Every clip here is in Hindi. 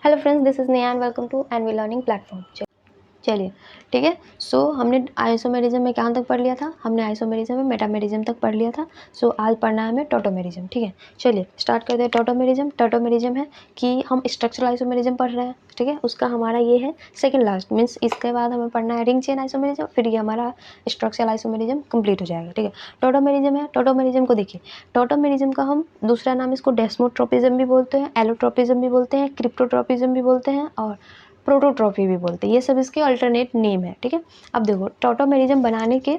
Hello friends, this is Neha and welcome to NV learning platform. चलिए, ठीक है। सो हमने आइसोमेरिज्म में कहाँ तक पढ़ लिया था? हमने आइसोमेरिज्म में मेटामेरिज्म तक पढ़ लिया था। सो आज पढ़ना है हमें टॉटोमेरिज्म। ठीक है, चलिए स्टार्ट करते हैं। टॉटोमेरिज्म टॉटोमेरिज्म है कि हम स्ट्रक्चरल आइसोमेरिज्म पढ़ रहे हैं। ठीक है, उसका हमारा ये है सेकंड लास्ट, मीन्स इसके बाद हमें पढ़ना है रिंग चेन आइसोमेरिज्म, फिर ये हमारा स्ट्रक्चरल आइसोमेरिज्म कंप्लीट हो जाएगा। ठीक है, टॉटोमेरिज्म है। टॉटोमेरिज्म को देखिए, टॉटोमेरिज्म का हम दूसरा नाम इसको डेस्मोट्रोपिज्म भी बोलते हैं, एलोट्रोपिज्म भी बोलते हैं, क्रिप्टोट्रोपिज्म भी बोलते हैं और प्रोटोट्रॉफी भी बोलते हैं। ये सब इसके अल्टरनेट नेम है। ठीक है, अब देखो टॉटोमेरिज्म बनाने के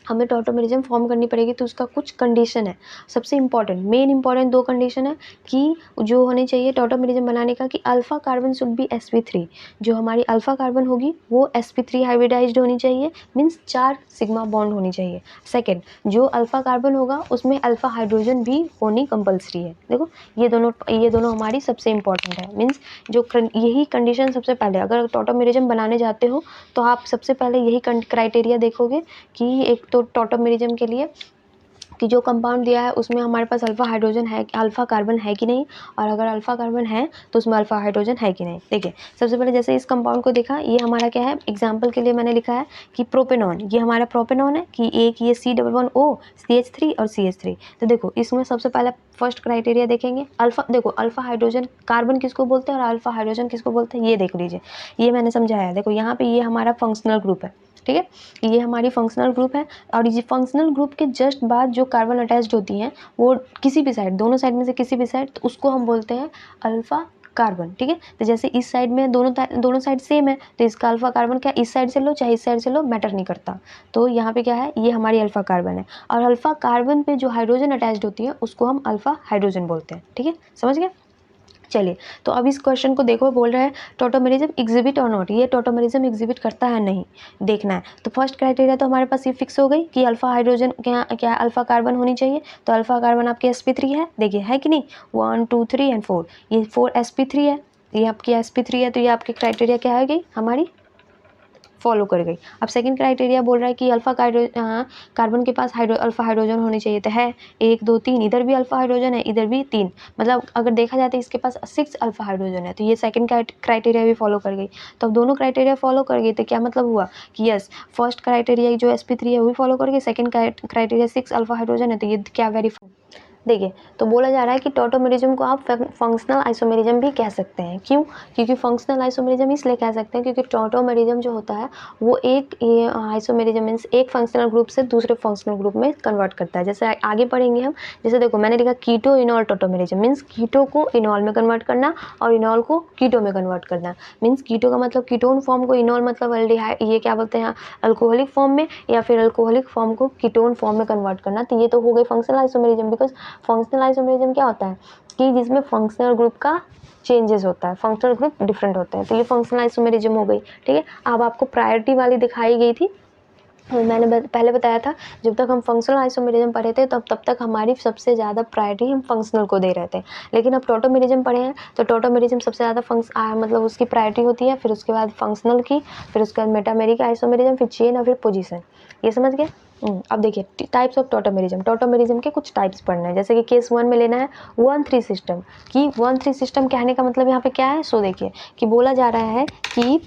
हमें टॉटोमेरिज्म फॉर्म करनी पड़ेगी तो उसका कुछ कंडीशन है। सबसे इंपॉर्टेंट मेन इंपॉर्टेंट दो कंडीशन है कि जो होनी चाहिए टॉटोमेरिज्म बनाने का कि alpha carbon should be sp3। जो हमारी अल्फा कार्बन होगी वो sp3 हाइब्रिडाइज्ड होनी चाहिए, मीन्स 4 सिग्मा बॉन्ड होनी चाहिए। सेकेंड, जो अल्फा कार्बन होगा उसमें अल्फा हाइड्रोजन भी होनी कंपलसरी है। देखो ये दोनों हमारी सबसे इंपॉर्टेंट है। मीन्स यही कंडीशन सबसे पहले, अगर टॉटोमेरिज्म बनाने जाते हो तो आप सबसे पहले यही क्राइटेरिया देखोगे कि एक तो टॉटोमेरिज्म के लिए कि जो कंपाउंड दिया है उसमें हमारे पास अल्फा हाइड्रोजन है, अल्फा कार्बन है कि नहीं, और अगर अल्फा कार्बन है तो उसमें अल्फा हाइड्रोजन है कि नहीं। देखिए सबसे पहले जैसे इस कंपाउंड को देखा, ये हमारा क्या है, एग्जांपल के लिए मैंने लिखा है कि प्रोपेनॉन, ये हमारा प्रोपेनॉन है कि एक ये C11O CH3 और CH3। तो देखो इसमें सबसे पहले फर्स्ट क्राइटेरिया देखेंगे अल्फा। देखो अल्फा हाइड्रोजन कार्बन किसको बोलते हैं और अल्फा हाइड्रोजन किसको बोलते हैं ये देख लीजिए, ये मैंने समझाया। देखो यहाँ पे ये हमारा फंक्शनल ग्रुप है। ठीक है, ये हमारी फंक्शनल ग्रुप है और ये फंक्शनल ग्रुप के जस्ट बाद जो कार्बन अटैच्ड होती हैं वो किसी भी साइड, दोनों साइड में से किसी भी साइड, तो उसको हम बोलते हैं अल्फा कार्बन। ठीक है, तो जैसे इस साइड में दोनों साइड सेम है तो इसका अल्फा कार्बन क्या, इस साइड से लो चाहे इस साइड से लो, मैटर नहीं करता। तो यहाँ पे क्या है, ये हमारी अल्फा कार्बन है और अल्फा कार्बन पे जो हाइड्रोजन अटैच्ड होती है उसको हम अल्फा हाइड्रोजन बोलते हैं। ठीक है, समझ गए। चलिए तो अब इस क्वेश्चन को देखो, बोल रहा है टॉटोमेरिज्म एग्जिबिट और नॉट, ये टॉटोमेरिज्म एग्जिबिट करता है नहीं, देखना है। तो फर्स्ट क्राइटेरिया तो हमारे पास ये फिक्स हो गई कि अल्फा हाइड्रोजन क्या अल्फा कार्बन होनी चाहिए। तो अल्फा कार्बन आपके sp3 है, देखिए है कि नहीं, 1 2 3 एंड 4, ये 4 sp3 है, ये आपकी sp3 है, तो ये आपकी क्राइटेरिया क्या है गई, हमारी फॉलो कर गई। अब सेकंड क्राइटेरिया बोल रहा है कि अल्फा कार्बन के पास अल्फा हाइड्रोजन होनी चाहिए, तो है 1 2 3, इधर भी अल्फा हाइड्रोजन है, इधर भी 3, मतलब अगर देखा जाए तो इसके पास 6 अल्फा हाइड्रोजन है, तो ये सेकंड क्राइटेरिया भी फॉलो कर गई। तो अब दोनों क्राइटेरिया फॉलो कर गई तो क्या मतलब हुआ कि यस, फर्स्ट क्राइटेरिया जो sp3 है वो भी फॉलो कर गई, सेकंड क्राइटेरिया 6 अल्फा हाइड्रोजन है, तो ये क्या वेरीफाई। देखिए तो बोला जा रहा है कि टॉटोमेरिज्म को आप फंक्शनल आइसोमेरिज्म भी कह सकते हैं। क्यों? क्योंकि फंक्शनल आइसोमेरिज्म इसलिए कह सकते हैं क्योंकि टॉटोमेरिज्म जो होता है वो एक आइसोमेरिज्म मीन्स एक फंक्शनल ग्रुप से दूसरे फंक्शनल ग्रुप में कन्वर्ट करता है। जैसे आगे पढ़ेंगे हम, जैसे देखो मैंने लिखा कीटो इनॉल टॉटोमेरिज्म, मीन्स कीटो को इनॉल में कन्वर्ट करना और इनॉल को कीटो में कन्वर्ट करना। मीन्स कीटो का मतलब कीटोन फॉर्म को, इनॉल मतलब अल्डिहाइड, ये क्या बोलते हैं, अल्कोहलिक फॉर्म में, या फिर अल्कोहलिक फॉर्म को कीटोन फॉर्म में कन्वर्ट करना। तो ये तो हो गई functional isomerism. Because functional isomerism क्या होता है कि जिसमें फंक्शनल ग्रुप का चेंजेस होता है, फंक्शनल ग्रुप डिफरेंट होते हैं, तो ये फंक्शनल आइसोमेरिज्म हो गई। ठीक है, अब आपको प्रायोरिटी वाली दिखाई गई थी, मैंने पहले बताया था जब तक हम फंक्शनल आइसोमेरिज्म पढ़े थे तब तक हमारी सबसे ज़्यादा प्रायोरिटी हम फंक्शनल को दे रहे थे। लेकिन अब टॉटोमेरिज्म पढ़े हैं तो टॉटोमेरिज्म सबसे ज़्यादा मतलब उसकी प्रायोरिटी होती है, फिर उसके बाद फंक्शनल की, फिर उसके बाद मेटामेरिक आइसोमेरिज्म, फिर चेन और फिर पोजीशन। ये समझ गए। अब देखिए टाइप्स ऑफ टॉटोमेरिज्म। टॉटोमेरिज्म के कुछ टाइप्स पढ़ने हैं, जैसे कि केस 1 में लेना है 1-3 सिस्टम की। 1-3 सिस्टम कहने का मतलब यहाँ पे क्या है, सो देखिए कि बोला जा रहा है कि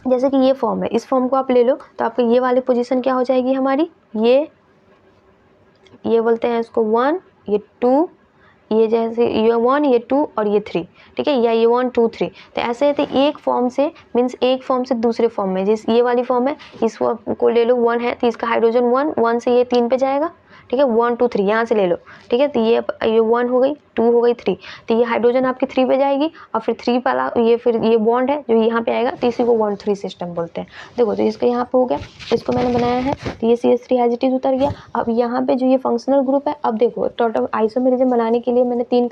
जैसे कि ये फॉर्म है, इस फॉर्म को आप ले लो तो आपको ये वाली पोजीशन क्या हो जाएगी हमारी, ये बोलते हैं इसको 1, ये 2, ये जैसे ये 1 ये 2 और ये 3। ठीक है, या ये 1 2 3, तो ऐसे तो एक फॉर्म से मीन्स एक फॉर्म से दूसरे फॉर्म में, जिस ये वाली फॉर्म है इस को ले लो 1 है तो इसका हाइड्रोजन 1 से ये 3 पे जाएगा। ठीक है, 1 2 3 यहाँ से ले लो। ठीक है, तो ये 1 हो गई, 2 हो गई, 3, तो ये हाइड्रोजन आपकी 3 पे जाएगी और फिर 3 वाला ये फिर ये बॉन्ड है जो यहाँ पे आएगा, तो इसी को 1-3 सिस्टम बोलते हैं। देखो तो इसको यहाँ पे हो गया, इसको मैंने बनाया है, तो ये CH3 एज इट इज उतर गया। अब यहाँ पे जो ये फंक्शनल ग्रुप है, अब देखो टोटल आइसोमेरिज्म बनाने के लिए मैंने 2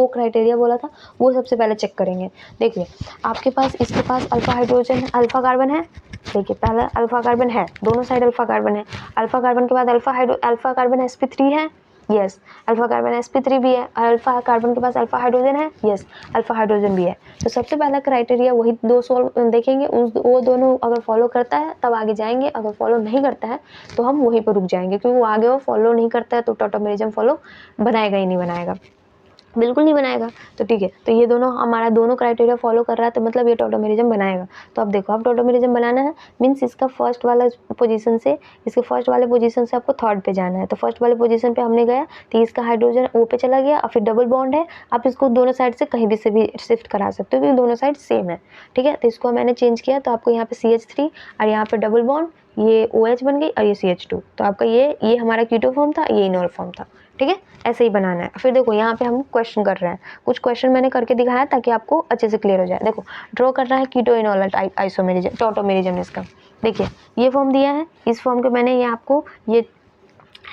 क्राइटेरिया बोला था, वो सबसे पहले चेक करेंगे। देखिए आपके पास इसके पास अल्फा हाइड्रोजन अल्फा कार्बन है, देखिए पहला अल्फा कार्बन है, दोनों साइड अल्फा कार्बन है, अल्फा कार्बन के बाद अल्फा कार्बन sp3 है, यस अल्फा कार्बन sp3 भी है, अल्फा कार्बन के पास अल्फा हाइड्रोजन है, यस अल्फा हाइड्रोजन भी है। तो सबसे पहला क्राइटेरिया वही दो सोल्व देखेंगे, वो दोनों अगर फॉलो करता है तब आगे जाएंगे, अगर फॉलो नहीं करता है तो हम वहीं पर रुक जाएंगे, क्योंकि वो आगे वो फॉलो नहीं करता है तो टॉटोमेरिज्म फॉलो बनाएगा ही नहीं बनाएगा। बिल्कुल नहीं बनाएगा। तो ठीक है, तो ये दोनों हमारा दोनों क्राइटेरिया फॉलो कर रहा है, तो मतलब ये टॉटोमेरिज्म बनाएगा। तो अब देखो, अब टॉटोमेरिज्म बनाना है मीन्स इसका फर्स्ट वाला पोजीशन से, इसके फर्स्ट वाले पोजीशन से आपको थर्ड पे जाना है। तो फर्स्ट वाले पोजीशन पे हमने गया तो इसका हाइड्रोजन ओ पे चला गया और फिर डबल बॉन्ड है, आप इसको दोनों साइड से कहीं भी से भी शिफ्ट करा सकते हो क्योंकि दोनों साइड सेम है। ठीक है, तो इसको मैंने चेंज किया तो आपको यहाँ पे CH3 और यहाँ पे डबल बॉन्ड, ये OH बन गई और ये CH2। तो आपका ये हमारा कीटो फॉर्म था, ये इनोल फॉर्म था। ठीक है, ऐसे ही बनाना है। फिर देखो यहाँ पे हम क्वेश्चन कर रहे हैं, कुछ क्वेश्चन मैंने करके दिखाया ताकि आपको अच्छे से क्लियर हो जाए। देखो, ड्रॉ करना है कीटो इनोल आइसोमेरिज्म टॉटोमेरिज्म इसका। देखिए, ये फॉर्म दिया है, इस फॉर्म के मैंने ये आपको ये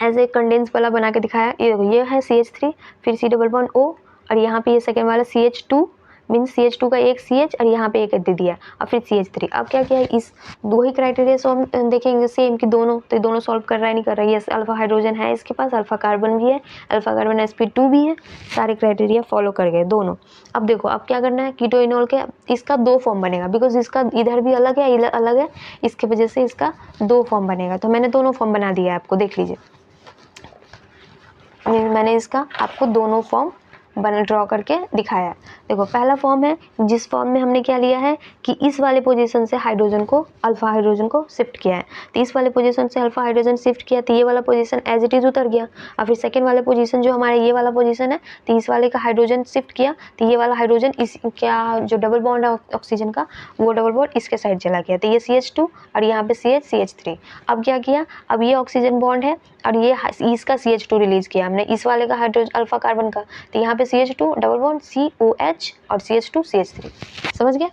ऐसे कंडेंस वाला बना के दिखाया। ये देखो, ये है CH3, फिर C डबल बॉन्ड O और यहाँ पे ये सेकेंड वाला CH2 मीन्स CH2 का एक CH और यहाँ पे एक दे दिया और फिर CH3। अब क्या किया है, इस दो ही क्राइटेरिया से हम देखेंगे सेम कि दोनों, तो दोनों सॉल्व कर रहा है नहीं कर रहा है। ये अल्फा हाइड्रोजन है इसके पास, अल्फा कार्बन भी है, अल्फा कार्बन sp2 भी है, सारे क्राइटेरिया फॉलो कर गए दोनों। अब देखो, अब क्या करना है, कीटो इनोल के इसका दो फॉर्म बनेगा बिकॉज इसका इधर भी अलग है, इधर अलग है, इसके वजह से इसका दो फॉर्म बनेगा। तो मैंने दोनों फॉर्म बना दिया है आपको, देख लीजिए। मैंने इसका आपको दोनों फॉर्म ड्रॉ करके दिखाया है। देखो, पहला फॉर्म है, जिस फॉर्म में हमने क्या लिया है कि इस वाले पोजीशन से हाइड्रोजन को, अल्फा हाइड्रोजन को शिफ्ट किया है। तो इस वाले पोजीशन से अल्फा हाइड्रोजन शिफ्ट किया तो ये वाला पोजीशन एज इट इज उतर गया। और फिर सेकेंड वाले पोजीशन जो हमारा ये वाला पोजीशन है, तो इस वाले का हाइड्रोजन शिफ्ट किया तो ये वाला हाइड्रोजन इस क्या जो डबल बॉन्ड है ऑक्सीजन का, वो डबल बॉन्ड इसके साइड चला गया। तो ये CH2 और यहाँ पे CH3। अब क्या किया, अब ये ऑक्सीजन बॉन्ड है और ये इसका CH2 रिलीज किया हमने, इस वाले का हाइड्रोजन अल्फा कार्बन का। तो यहाँ पे CH2 डबल बॉन्ड COH और CH2 CH3। समझ गए,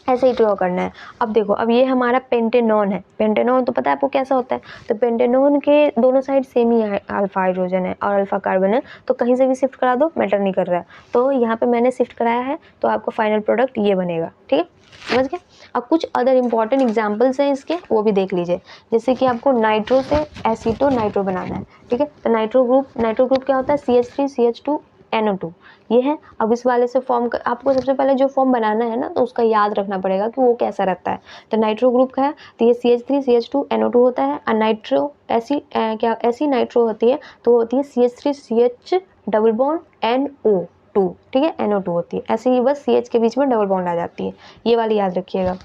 ऐसे ही ड्रॉ करना है। अब देखो, अब ये हमारा पेंटेनॉन है। पेंटेनॉन तो पता है आपको कैसा होता है। तो पेंटेनॉन के दोनों साइड सेम ही अल्फा हाइड्रोजन है और अल्फा कार्बन है, तो कहीं से भी शिफ्ट करा दो, मैटर नहीं कर रहा है। तो यहाँ पे मैंने शिफ्ट कराया है, तो आपको फाइनल प्रोडक्ट ये बनेगा। ठीक है, समझ गए। अब कुछ अदर इंपॉर्टेंट एग्जाम्पल्स हैं इसके, वो भी देख लीजिए। जैसे कि आपको नाइट्रो से एसीटो नाइट्रो बनाना है। ठीक है, तो नाइट्रो ग्रुप क्या होता है, CH3 CH2 NO2 ये है। अब इस वाले से फॉर्म आपको सबसे पहले जो फॉर्म बनाना है ना, तो उसका याद रखना पड़ेगा कि वो कैसा रहता है। तो नाइट्रो ग्रुप का है, तो ये CH3 CH2 NO2 होता है। और नाइट्रो ऐसी नाइट्रो होती है, तो वो होती है CH3 CH double bond NO2। ठीक है, NO2 होती है, ऐसे ही बस CH के बीच में डबल बॉन्ड आ जाती है, ये वाली याद रखिएगा।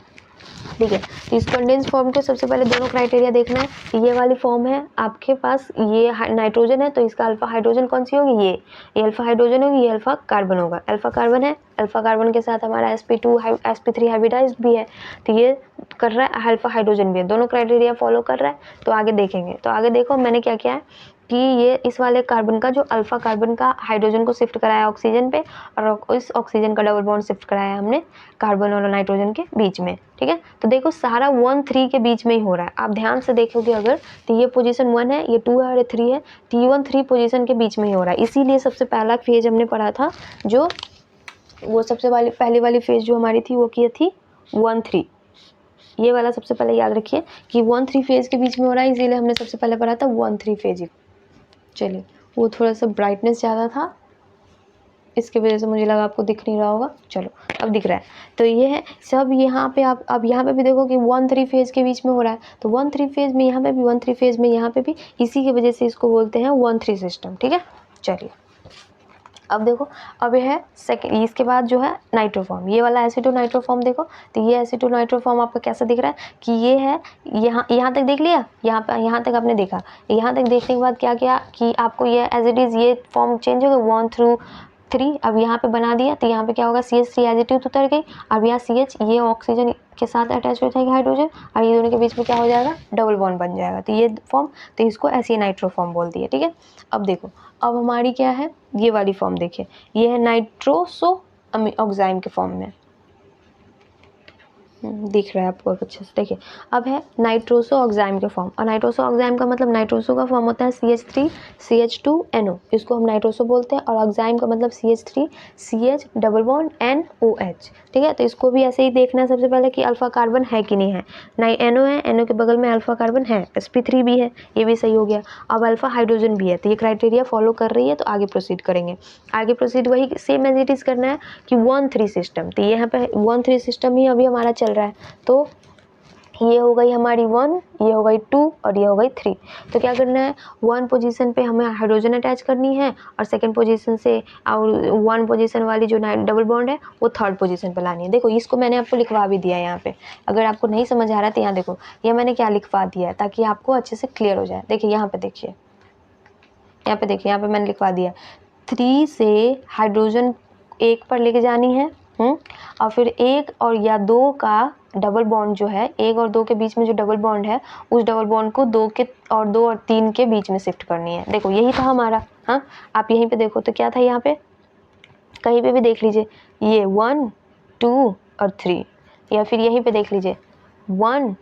ठीक है, तो इस कंडेंस फॉर्म के सबसे पहले दोनों क्राइटेरिया देखना है। ये वाली फॉर्म है आपके पास, ये नाइट्रोजन है, तो इसका अल्फा हाइड्रोजन कौन सी होगी, ये अल्फा हाइड्रोजन होगी, ये अल्फा कार्बन होगा। अल्फा कार्बन है, अल्फा कार्बन के साथ हमारा sp2 sp3 हाइब्रिडाइज्ड भी है, तो ये कर रहा है, अल्फा हाइड्रोजन भी है, दोनों क्राइटेरिया फॉलो कर रहा है। तो आगे देखेंगे, तो आगे देखो मैंने क्या किया है कि ये इस वाले कार्बन का जो अल्फा कार्बन का हाइड्रोजन को शिफ्ट कराया ऑक्सीजन पे, और इस ऑक्सीजन का डबल बॉन्ड शिफ्ट कराया हमने कार्बन और नाइट्रोजन के बीच में। ठीक है, तो देखो सारा 1-3 के बीच में ही हो रहा है। आप ध्यान से देखोगे अगर, तो ये पोजीशन 1 है, ये 2 है और ये 3 है, तो ये 1-3 पोजीशन के बीच में ही हो रहा है। इसीलिए सबसे पहला फेज हमने पढ़ा था, जो वो सबसे पहली वाली फेज जो हमारी थी वो की थी 1-3। ये वाला सबसे पहले याद रखिए कि 1-3 फेज के बीच में हो रहा है, इसीलिए हमने सबसे पहले पढ़ा था 1-3 फेज। चलिए, वो थोड़ा सा ब्राइटनेस ज़्यादा था, इसके वजह से मुझे लगा आपको दिख नहीं रहा होगा। चलो, अब दिख रहा है। तो ये है सब यहाँ पे। आप अब यहाँ पे भी देखो कि 1-3 फेज के बीच में हो रहा है, तो 1-3 फेज में यहाँ पे भी, 1-3 फेज में यहाँ पे भी, इसी की वजह से इसको बोलते हैं 1-3 सिस्टम। ठीक है, चलिए अब देखो, अब ये है सेकेंड, इसके बाद जो है नाइट्रोफॉर्म, ये वाला एसीटो नाइट्रोफॉर्म। देखो, तो ये एसीटो नाइट्रोफॉर्म आपका कैसा दिख रहा है कि ये है, यहाँ तक देख लिया, यहाँ तक आपने देखा। यहाँ तक देखने के बाद क्या किया कि आपको ये एज इट इज़ ये फॉर्म चेंज हो गया 1-3। अब यहाँ पे बना दिया, तो यहाँ पे क्या होगा, CH3 एज इट इज उतर गई। अब यहाँ CH ये ऑक्सीजन के साथ अटैच हो जाएगा हाइड्रोजन, और ये दोनों के बीच में क्या हो जाएगा, डबल बॉन्ड बन जाएगा। तो ये फॉर्म, तो इसको ऐसे नाइट्रोफॉर्म बोल दिए। ठीक है, अब देखो, अब हमारी क्या है, ये वाली फॉर्म देखिए, ये है नाइट्रोसो ऑक्साइम के फॉर्म में। दिख रहा है आपको अच्छे से, देखिए अब है नाइट्रोसो ऑक्साइम के फॉर्म। और नाइट्रोसो ऑक्साइम का मतलब, नाइट्रोसो का फॉर्म होता है CH3 CH2 NO, इसको हम नाइट्रोसो बोलते हैं। और ऑक्साइम का मतलब CH3 CH double bond NOH। ठीक है, तो इसको भी ऐसे ही देखना है सबसे पहले कि अल्फा कार्बन है कि नहीं है। NO है, NO के बगल में अल्फा कार्बन है, sp3 भी है, ये भी सही हो गया। अब अल्फा हाइड्रोजन भी है, तो ये क्राइटेरिया फॉलो कर रही है, तो आगे प्रोसीड करेंगे। आगे प्रोसीड वही सेम एज इट इज़ करना है कि 1-3 सिस्टम। तो यहाँ पे 1-3 सिस्टम ही अभी हमारा चल रहा है। तो ये हो गई हमारी 1, ये हो गई 2 और ये हो गई 3। तो क्या करना है, 1 पोजीशन पे हमें हाइड्रोजन अटैच करनी है और सेकंड पोजीशन से और 1 पोजीशन वाली जो डबल बॉन्ड है वो थर्ड पोजीशन पे लानी है। देखो इसको मैंने आपको लिखवा भी दिया है यहाँ पे, अगर आपको नहीं समझ आ रहा है तो यहाँ देखो ये मैंने क्या लिखवा दिया है ताकि आपको अच्छे से क्लियर हो जाए। देखिए यहाँ पे देखिए, यहाँ पे देखिए, यहाँ पे मैंने लिखवा दिया 3 से हाइड्रोजन 1 पर लेके जानी है और फिर 1 और या 2 का डबल बॉन्ड जो है, 1 और 2 के बीच में जो डबल बॉन्ड है उस डबल बॉन्ड को 2 और 3 के बीच में शिफ्ट करनी है। देखो यही था हमारा। हाँ, आप यहीं पे देखो तो क्या था, यहाँ पे कहीं पे भी देख लीजिए, ये 1 2 और 3, या फिर यहीं पे देख लीजिए 1,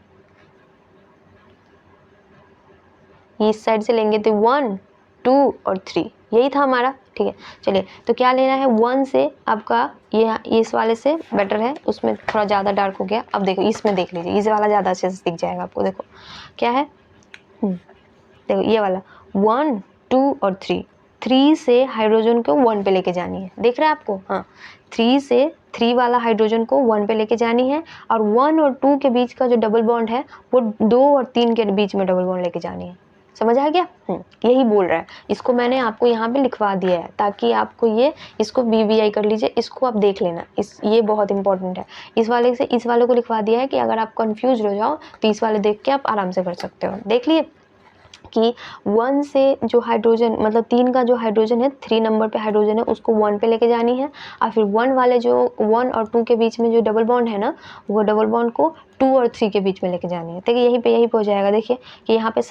इस साइड से लेंगे तो 1 2 और 3, यही था हमारा। ठीक है, चलिए तो क्या लेना है, 1 से आपका ये इस वाले से बेटर है, उसमें थोड़ा ज़्यादा डार्क हो गया। अब देखो इसमें देख लीजिए, इस वाला ज़्यादा अच्छे से दिख जाएगा आपको। देखो क्या है, देखो ये वाला 1 2 और 3 से हाइड्रोजन को 1 पे लेके जानी है। देख रहे हैं आपको, हाँ 3 से 3 वाला हाइड्रोजन को 1 पे लेके जानी है और 1 और 2 के बीच का जो डबल बॉन्ड है वो 2 और 3 के बीच में डबल बॉन्ड लेके जानी है। समझ आ गया? यही बोल रहा है। इसको मैंने आपको यहाँ पे लिखवा दिया है ताकि आपको ये, इसको BBI कर लीजिए, इसको आप देख लेना, ये बहुत इंपॉर्टेंट है। इस वाले से इस वाले को लिखवा दिया है कि अगर आप कंफ्यूज हो जाओ तो इस वाले देख के आप आराम से कर सकते हो। देख लिए कि 1 से जो हाइड्रोजन मतलब 3 का जो हाइड्रोजन है, 3 नंबर पे हाइड्रोजन है, उसको 1 पे लेके जानी है और फिर 1 वाले जो 1 और 2 के बीच में जो डबल बॉन्ड है ना, वो डबल बॉन्ड को 2 और 3 के बीच में लेके जानी है। देखिए यहीं पे हो जाएगा। देखिए कि यहाँ पे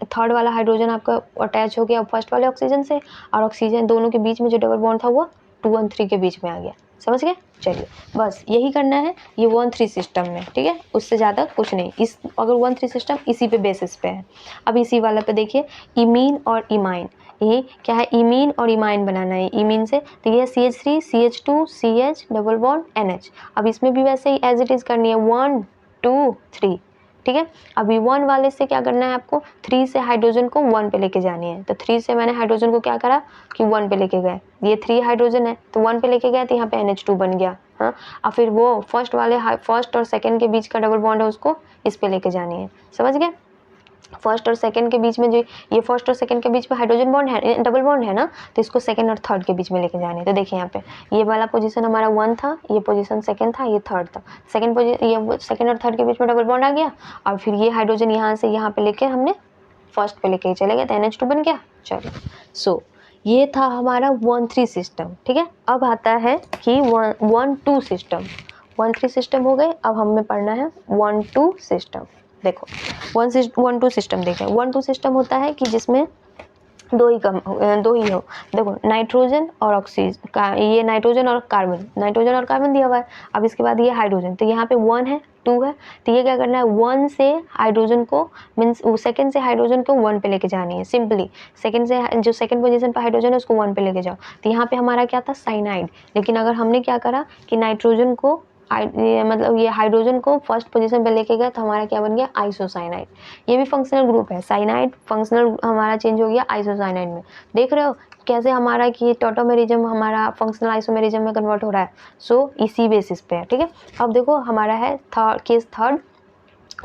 थर्ड वाला हाइड्रोजन आपका अटैच हो गया फर्स्ट वाले ऑक्सीजन से, और ऑक्सीजन दोनों के बीच में जो डबल बॉन्ड था वो 2 और 3 के बीच में आ गया। समझ गए? चलिए बस यही करना है ये 1-3 सिस्टम में। ठीक है, उससे ज़्यादा कुछ नहीं। इस अगर 1-3 सिस्टम इसी पे बेसिस पे है। अब इसी वाला पे देखिए इमीन और इमाइन, ये क्या है, इमीन और इमाइन बनाना है। इमीन से तो ये CH3 CH2 CH double bond NH। अब इसमें भी वैसे ही एज इट इज़ करनी है 1 2 3। ठीक है, अभी 1 वाले से क्या करना है आपको, 3 से हाइड्रोजन को 1 पे लेके जानी है। तो 3 से मैंने हाइड्रोजन को क्या करा कि 1 पे लेके गए, ये 3 हाइड्रोजन है तो 1 पे लेके गए तो यहाँ पे NH2 बन गया। हाँ, और फिर वो फर्स्ट और सेकंड के बीच का डबल बॉन्ड है उसको इस पे लेके जानी है। समझ गए? फर्स्ट और सेकंड के बीच में जो ये फर्स्ट और सेकंड के बीच में हाइड्रोजन बॉन्ड है, डबल बॉन्ड है ना, तो इसको सेकंड और थर्ड के बीच में लेके जाने। तो देखिए यहाँ पे ये वाला पोजीशन हमारा 1 था, ये पोजीशन सेकंड था, ये थर्ड था। ये सेकंड और थर्ड के बीच में डबल बॉन्ड आ गया और फिर ये हाइड्रोजन यहाँ से यहाँ पे लेके हमने फर्स्ट पे लेके चले गए तो NH2 बन गया। चलो सो ये था हमारा 1-3 सिस्टम। ठीक है, अब आता है कि 1-2 सिस्टम। 1-3 सिस्टम हो गए, अब हमें पढ़ना है 1-2 सिस्टम। देखो 1-2 सिस्टम देखें। 1-2 सिस्टम होता है कि जिसमें दो ही हो। देखो नाइट्रोजन और ऑक्सीजन का, ये नाइट्रोजन और कार्बन दिया हुआ है। अब इसके बाद ये हाइड्रोजन, तो यहाँ पे 1 है 2 है, तो ये क्या करना है 1 से हाइड्रोजन को मीन्स सेकंड से हाइड्रोजन को 1 पे लेके जानी है। सिंपली सेकंड से जो सेकंड पोजीशन पर हाइड्रोजन है उसको 1 पे लेके जाओ। तो यहाँ पे हमारा क्या था, साइनाइड। लेकिन अगर हमने क्या करा कि नाइट्रोजन को ये हाइड्रोजन को फर्स्ट पोजीशन पे लेके गए तो हमारा क्या बन गया, आइसोसाइनाइड। ये भी फंक्शनल ग्रुप है, साइनाइड फंक्शनल हमारा चेंज हो गया आइसोसाइनाइड में। देख रहे हो कैसे हमारा कि टॉटोमेरिज्म हमारा फंक्शनल आइसोमेरिज्म में कन्वर्ट हो रहा है। सो इसी बेसिस पे है। ठीक है, अब देखो हमारा है केस थर्ड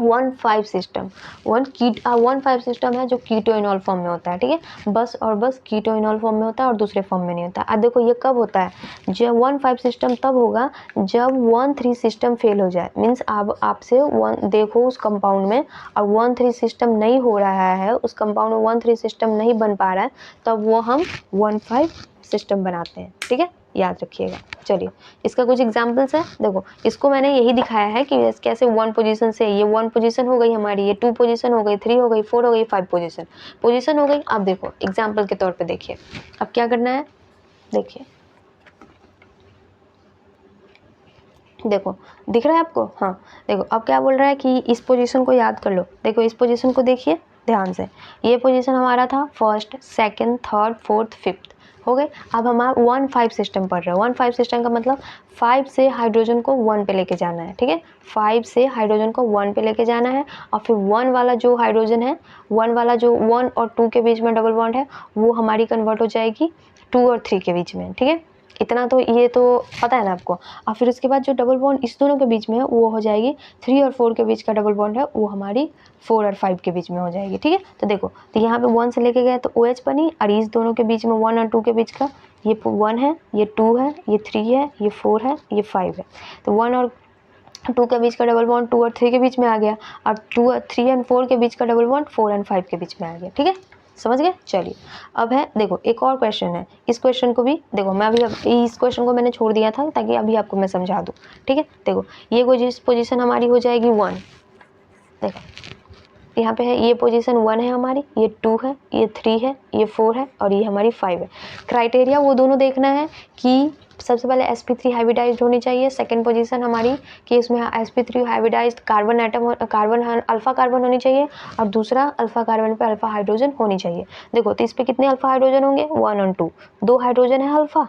1-5 सिस्टम। 1-5 सिस्टम है जो कीटोइनॉल फॉर्म में होता है। ठीक है, बस कीटोइनॉल फॉर्म में होता है और दूसरे फॉर्म में नहीं होता। अब देखो ये कब होता है, जब 1-5 सिस्टम तब होगा जब 1-3 सिस्टम फेल हो जाए। मीन्स आपसे देखो उस कंपाउंड में और 1-3 सिस्टम नहीं हो रहा है, उस कंपाउंड में 1-3 सिस्टम नहीं बन पा रहा है, तब वो हम 1-5 सिस्टम बनाते हैं। ठीक है, याद रखिएगा। चलिए इसका कुछ एग्जांपल्स है। देखो इसको मैंने यही दिखाया है कि कैसे 1 पोजीशन से ये 1 पोजीशन हो गई हमारी, ये 2 पोजीशन हो गई, 3 हो गई, 4 हो गई, 5 पोजीशन हो गई। अब देखो एग्जांपल के तौर पे देखिए अब क्या करना है। देखिए देखो दिख रहा है आपको, हाँ देखो अब क्या बोल रहा है कि इस पोजीशन को याद कर लो। देखो इस पोजीशन को देखिए ध्यान से, ये पोजीशन हमारा था first, second, third, fourth, fifth हो गए। अब हमारा 1-5 सिस्टम पढ़ रहे हैं। 1-5 सिस्टम का मतलब 5 से हाइड्रोजन को 1 पे लेके जाना है। ठीक है, 5 से हाइड्रोजन को 1 पे लेके जाना है और फिर 1 वाला जो हाइड्रोजन है, 1 वाला जो 1 और 2 के बीच में डबल बॉन्ड है वो हमारी कन्वर्ट हो जाएगी 2 और 3 के बीच में। ठीक है, इतना तो ये तो पता है ना आपको। और फिर उसके बाद जो डबल बॉन्ड इस दोनों के बीच में है वो हो जाएगी 3 और 4 के बीच का डबल बॉन्ड है वो हमारी 4 और 5 के बीच में हो जाएगी, ठीक है। तो देखो, तो यहाँ पे 1 से लेके गए तो OH बनी, और इस दोनों के बीच में 1 और 2 के बीच का ये 1 है, ये 2 है, ये 3 है, ये 4 है, ये 5 है। तो 1 और 2 के बीच का डबल बॉन्ड 2 और 3 के बीच में आ गया। अब 2 और 3 एंड 4 के बीच का डबल बॉन्ड 4 एंड 5 के बीच में आ गया, ठीक है। समझ गए? चलिए, अब है देखो एक और क्वेश्चन है। इस क्वेश्चन को भी देखो, मैं अभी इस क्वेश्चन को मैंने छोड़ दिया था ताकि अभी आपको मैं समझा दूँ, ठीक है। देखो, ये पोजीशन हमारी हो जाएगी 1। देखो यहाँ पे है, ये पोजीशन 1 है हमारी, ये 2 है, ये 3 है, ये 4 है और ये हमारी 5 है। क्राइटेरिया वो दोनों देखना है कि सबसे पहले sp3 हाइब्रिडाइज्ड होनी चाहिए। सेकंड पोजीशन हमारी कि इसमें sp3 hybridised carbon atom, carbon alpha carbon होनी चाहिए, और दूसरा अल्फा कार्बन पे अल्फा हाइड्रोजन होनी चाहिए। देखो, तो इस पे कितने अल्फा हाइड्रोजन होंगे? 1 और 2, 2 हाइड्रोजन है अल्फा।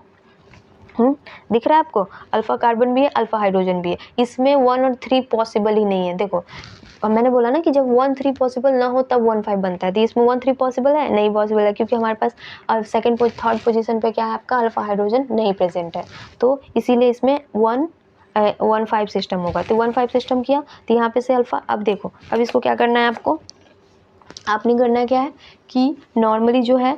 दिख रहा है आपको? अल्फा कार्बन भी है, अल्फा हाइड्रोजन भी है। इसमें 1 और 3 पॉसिबल ही नहीं है। देखो, और मैंने बोला ना कि जब 1 3 पॉसिबल ना हो तब 1 5 बनता है। तो इसमें 1 3 पॉसिबल है? नहीं पॉसिबल है, क्योंकि हमारे पास थर्ड पोजीशन पे क्या है आपका? अल्फा हाइड्रोजन नहीं प्रेजेंट है। तो इसीलिए इसमें 1 5 सिस्टम होगा। तो 1 5 सिस्टम किया तो यहाँ पे से अल्फा। अब देखो, अब इसको क्या करना है आपको? आपने करना क्या है कि नॉर्मली जो है,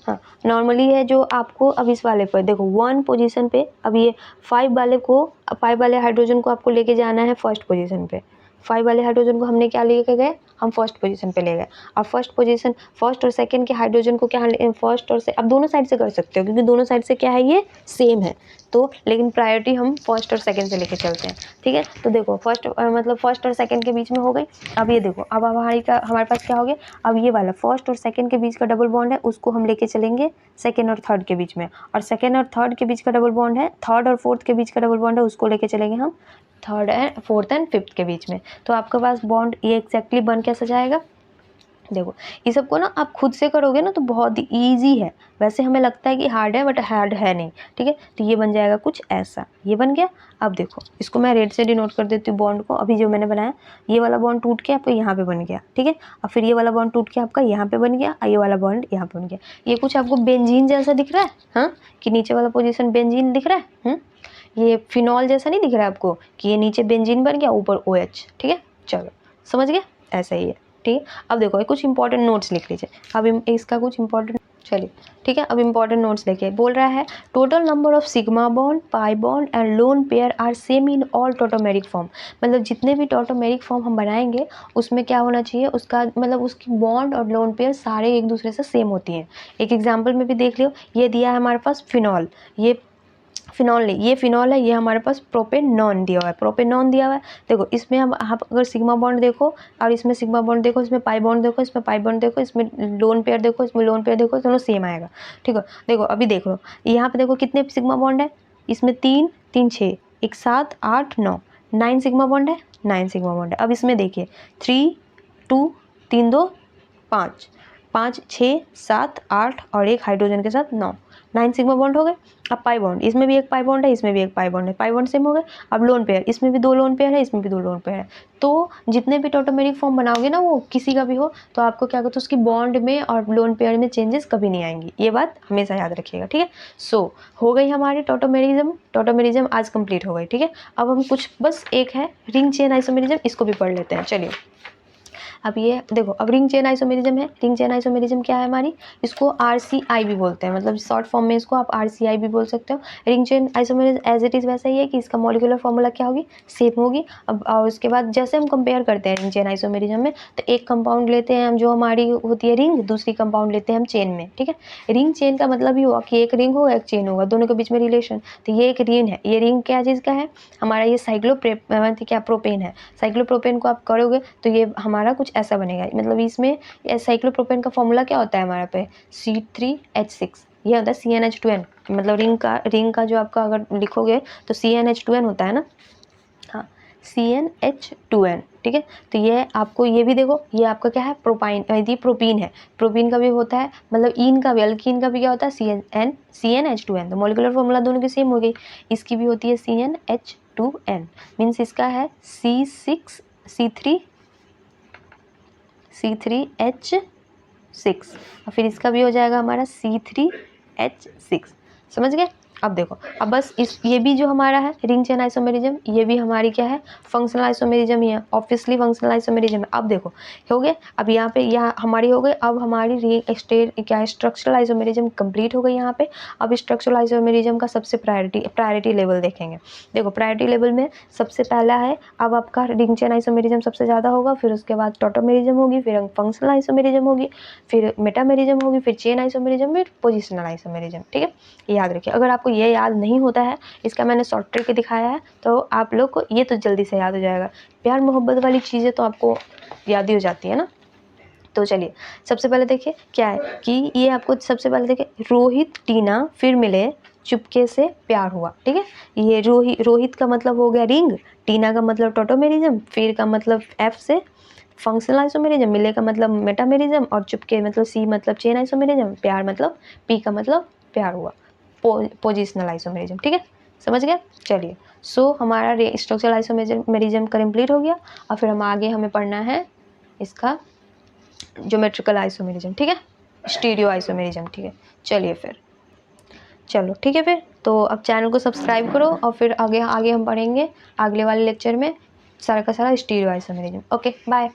हाँ नॉर्मली है जो आपको, अब इस वाले पर देखो 1 पोजीशन पे, अब ये 5 वाले हाइड्रोजन को आपको लेके जाना है फर्स्ट पोजीशन पे। 5 वाले हाइड्रोजन को हमने क्या लेके गए? हम फर्स्ट पोजीशन पे ले गए। और फर्स्ट और सेकंड के हाइड्रोजन को क्या फर्स्ट और अब दोनों साइड से कर सकते हो, क्योंकि दोनों साइड से क्या है, ये सेम है। तो लेकिन प्रायोरिटी हम फर्स्ट और सेकंड से लेके चलते हैं, ठीक है। तो देखो फर्स्ट और सेकंड के बीच में हो गई। अब ये देखो, अब हमारे पास क्या हो गया? अब ये वाला फर्स्ट और सेकंड के बीच का डबल बॉन्ड है, उसको हम लेके चलेंगे सेकंड और थर्ड के बीच में। और सेकंड और थर्ड के बीच का डबल बॉन्ड है, थर्ड और फोर्थ के बीच का डबल बॉन्ड है, उसको लेके चलेंगे हम फोर्थ एंड फिफ्थ के बीच में। तो आपके पास बॉन्ड ये एग्जैक्टली बन कैसा जाएगा? देखो, ये सबको ना आप खुद से करोगे ना तो बहुत ही ईजी है। वैसे हमें लगता है कि हार्ड है, बट हार्ड है नहीं, ठीक है। तो ये बन जाएगा कुछ ऐसा, ये बन गया। अब देखो, इसको मैं रेड से डिनोट कर देती हूँ बॉन्ड को। अभी जो मैंने बनाया, ये वाला बॉन्ड टूट के आपको यहाँ पे बन गया, ठीक है। और फिर ये वाला बॉन्ड टूट के आपका यहाँ पे बन गया, और ये वाला बॉन्ड यहाँ पे बन गया। ये कुछ आपको बेंजीन जैसा दिख रहा है, हाँ, कि नीचे वाला पोजिशन बेंजीन दिख रहा है। ये फिनॉल जैसा नहीं दिख रहा है आपको कि ये नीचे बेंजीन बन गया, ऊपर OH, ठीक है। चलो, समझ गए? ऐसा ही है, ठीक है। अब देखो, कुछ इंपॉर्टेंट नोट्स लिख लीजिए। अब इसका कुछ इंपॉर्टेंट, चलिए ठीक है। अब इंपॉर्टेंट नोट्स देखिए, बोल रहा है total number of sigma bond, pi bond and lone pair are same in all tautomeric form. मतलब जितने भी टोटोमेरिक फॉर्म हम बनाएंगे उसमें क्या होना चाहिए, उसका मतलब उसकी बॉन्ड और लोन पेयर सारे एक दूसरे से सेम होती हैं। एक एग्जाम्पल में भी देख लो, ये दिया है हमारे पास फिनॉल, ये फिनॉल नहीं, ये फिनॉल है, ये हमारे पास प्रोपेनॉन दिया हुआ है, प्रोपेनॉन दिया हुआ है। देखो, इसमें हम आप अगर सिग्मा बॉन्ड देखो और इसमें सिग्मा बॉन्ड देखो, इसमें पाई बॉन्ड देखो, इसमें पाई बॉन्ड देखो, इसमें लोन पेयर देखो, इसमें लोन पेयर देखो, दोनों सेम आएगा, ठीक है। देखो, अभी देख लो, यहाँ पे देखो कितने सिग्मा बॉन्ड है, इसमें 3 3 6 1 7 8 9 9 सिग्मा बॉन्ड है, 9 सिग्मा बॉन्ड है। अब इसमें देखिए 3 2 3 2 5 5 6 7 8 और एक हाइड्रोजन के साथ 9 सिग्मा बॉन्ड हो गए। अब पाई बॉन्ड, इसमें भी एक पाई बॉन्ड है, इसमें भी एक पाई बॉन्ड है, पाई बॉन्ड सेम हो गए। अब लोन पेयर, इसमें भी 2 लोन पेयर है, इसमें भी 2 लोन पेयर है। तो जितने भी टोटोमेरिक फॉर्म बनाओगे ना, वो किसी का भी हो, तो आपको क्या कहते हैं, उसकी बॉन्ड में और लोन पेयर में चेंजेस कभी नहीं आएंगी। ये बात हमेशा याद रखिएगा, ठीक है। सो हो गई हमारी टोटोमेरिज्म आज कंप्लीट हो गई, ठीक है। अब हम कुछ बस एक है रिंग चेन आइसोमेरिज्म, इसको भी पढ़ लेते हैं। चलिए, अब ये देखो, अब रिंग चेन आइसोमेरिज्म है। रिंग चेन आइसोमेरिज्म क्या है हमारी, इसको RCI भी बोलते हैं, मतलब शॉर्ट फॉर्म में इसको आप RCI भी बोल सकते हो। Ring chain isomerism as it is वैसा ही है कि इसका मॉलिक्यूलर फॉर्मूला क्या होगी, सेम होगी। अब और उसके बाद जैसे हम कंपेयर करते हैं रिंग चेन आइसोमेरिज्म में, तो एक कंपाउंड लेते हैं हम जो हमारी होती है रिंग, दूसरी कंपाउंड लेते हैं हम चेन में, ठीक है। रिंग चेन का मतलब ये हुआ कि एक रिंग होगा एक चेन होगा, दोनों के बीच में रिलेशन। तो ये एक रिंग है। ये रिंग क्या चीज़ का है हमारा, ये प्रोपेन है। साइक्लोप्रोपेन को आप करोगे तो ये हमारा कुछ ऐसा बनेगा, मतलब इसमें साइक्लोप्रोपेन का फॉर्मूला क्या होता है हमारा पे, C3H6, ये होता है CnH2n। मतलब रिंग का जो आपका अगर लिखोगे तो CnH2n होता है ना, हाँ CnH2n, ठीक है। तो ये आपको ये भी देखो, ये आपका क्या है, ये प्रोपीन है। प्रोपीन का भी होता है, मतलब ईन का भी, अल्कीन का भी क्या होता है, CnH2n। तो मॉलिक्यूलर फॉर्मूला दोनों की सेम हो गई। इसकी भी होती है CnH2n, मीन्स इसका है C3H6, और फिर इसका भी हो जाएगा हमारा C3H6। समझ गए? अब देखो, अब बस ये भी जो हमारा है रिंग चेन आइसोमेरिज्म, ये भी हमारी क्या है फंक्शनल आइसोमेरिज्म ही है, ऑब्वियसली फंक्शनल आइसोमेरिज्म है। अब देखो हो गए, अब यहाँ पे यहाँ हमारी हो गई, अब हमारी क्या है स्ट्रक्चरल आइसोमेरिज्म कंप्लीट हो गई यहाँ पे। अब स्ट्रक्चरल आइसोमेरिज्म का सबसे प्रायोरिटी लेवल देखेंगे। देखो प्रायोरिटी लेवल में सबसे पहला है, अब आपका रिंग चेन आइसोमेरिज्म सबसे ज़्यादा होगा, फिर उसके बाद टॉटोमेरिज्म होगी, फिर फंक्शनल आइसोमेरिज्म होगी, फिर मेटामेरिज्म होगी, फिर चेन आइसोमेरिज्म, फिर पोजिशनल आइसोमेरिज्म। ठीक है, ये याद रखिए। अगर आपको ये याद नहीं होता है, इसका मैंने शॉर्ट ट्रिक दिखाया है, तो आप लोग को ये तो जल्दी से याद हो जाएगा। प्यार मोहब्बत वाली चीज़ें तो आपको याद ही हो जाती है ना। तो चलिए सबसे पहले देखिए क्या है कि ये आपको सबसे पहले देखिए, रोहित टीना फिर मिले, चुपके से प्यार हुआ। ठीक है, ये रोहित का मतलब हो गया रिंग, टीना का मतलब टॉटोमेरिज्म, फिर का मतलब एफ से फंक्शनल आइसोमेरिज्म, मिले का मतलब मेटामेरिज्म, और चुपके मतलब सी मतलब चेन आइसोमेरिज्म, प्यार मतलब पी का मतलब प्यार हुआ, पोजिशनल आइसोमेरिज्म। ठीक है, समझ गए। चलिए हमारा स्ट्रक्चरल आइसोमेरिज्म कंप्लीट हो गया। और फिर हमें पढ़ना है इसका ज्योमेट्रिकल आइसोमेरिज्म। ठीक है, स्टीरियो आइसोमेरिज्म। ठीक है, चलिए फिर चलो ठीक है फिर, तो अब चैनल को सब्सक्राइब करो, और फिर आगे आगे हम पढ़ेंगे अगले वाले लेक्चर में सारा का सारा स्टीरियो आइसोमेरिज्म। Okay bye.